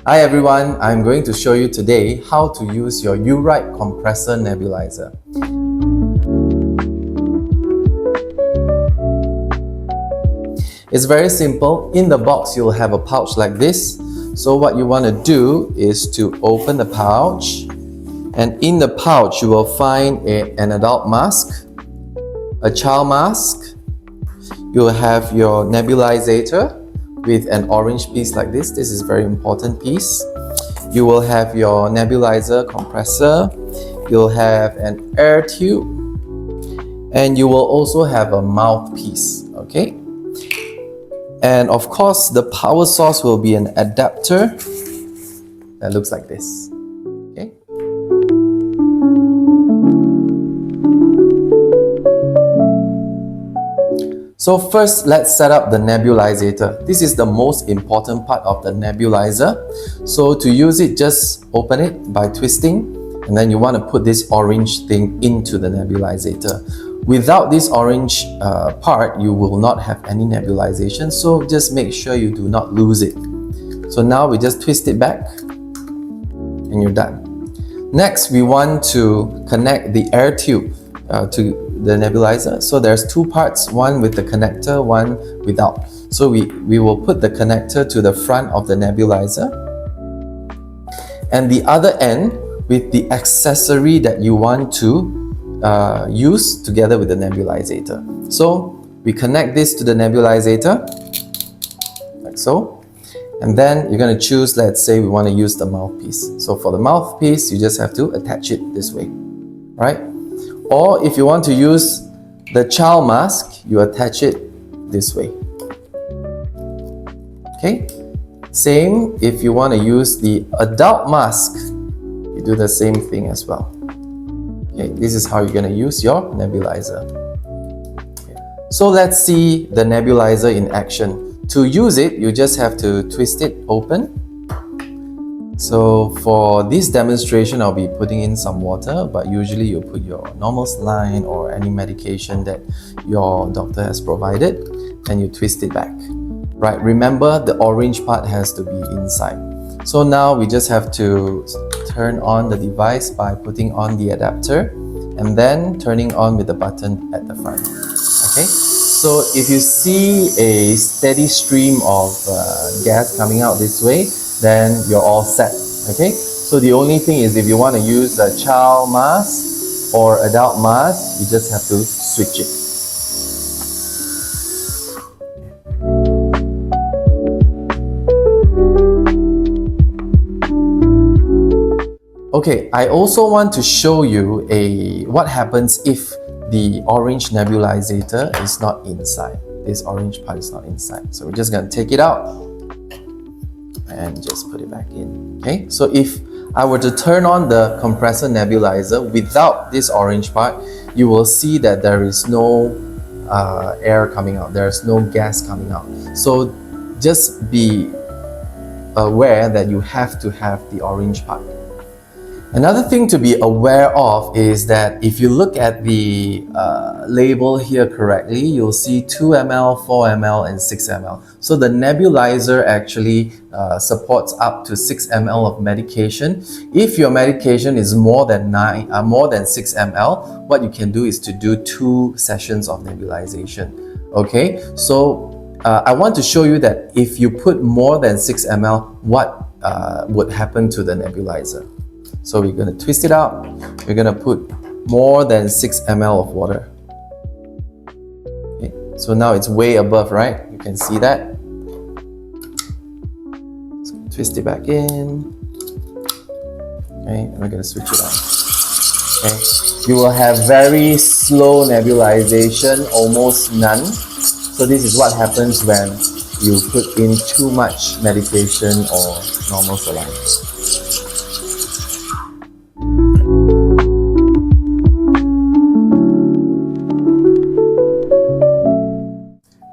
Hi everyone, I'm going to show you today how to use your Uright compressor nebulizer. It's very simple. In the box, you'll have a pouch like this. So what you want to do is to open the pouch, and in the pouch you will find an adult mask, a child mask. You'll have your nebulizer with an orange piece like this. This is a very important piece. You will have your nebulizer compressor. You'll have an air tube, and you will also have a mouthpiece. Okay. And of course, the power source will be an adapter that looks like this. Okay. So first, let's set up the nebulizer. This is the most important part of the nebulizer. So to use it, just open it by twisting, and then you want to put this orange thing into the nebulizer. Without this orange part, you will not have any nebulization, so just make sure you do not lose it. So now we just twist it back and you're done. Next, we want to connect the air tube to the nebulizer. So there's two parts, one with the connector, one without. So we will put the connector to the front of the nebulizer, and the other end with the accessory that you want to use together with the nebulizer. So we connect this to the nebulizer like so, and then you're going to choose, let's say we want to use the mouthpiece. So for the mouthpiece, you just have to attach it this way, right? Or if you want to use the child mask, you attach it this way. Okay, same if you want to use the adult mask, you do the same thing as well. Okay, this is how you're going to use your nebulizer. Okay. So let's see the nebulizer in action. To use it, you just have to twist it open. So for this demonstration, I'll be putting in some water, but usually you put your normal saline or any medication that your doctor has provided, and you twist it back. Right, remember the orange part has to be inside. So now we just have to turn on the device by putting on the adapter and then turning on with the button at the front. Okay, so if you see a steady stream of gas coming out this way, then you're all set. Okay, so the only thing is if you want to use a child mask or adult mask, you just have to switch it. Okay, I also want to show you what happens if the orange nebulizer is not inside. This orange part is not inside. So we're just going to take it out and just put it back in. Okay, so if I were to turn on the compressor nebulizer without this orange part, you will see that there is no air coming out. There's no gas coming out. So just be aware that you have to have the orange part. Another thing to be aware of is that if you look at the label here correctly, you'll see 2 ml, 4 ml, and 6 ml. So the nebulizer actually supports up to 6 ml of medication. If your medication is more than 6 ml, what you can do is to do 2 sessions of nebulization. Okay, so I want to show you that if you put more than 6 ml, what would happen to the nebulizer. So we're going to twist it out. We're going to put more than 6 ml of water. Okay. So now it's way above, right? You can see that. So twist it back in. Okay, and we're going to switch it on. Okay. You will have very slow nebulization, almost none. So this is what happens when you put in too much medication or normal saline.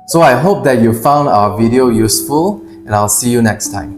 So I hope that you found our video useful, and I'll see you next time.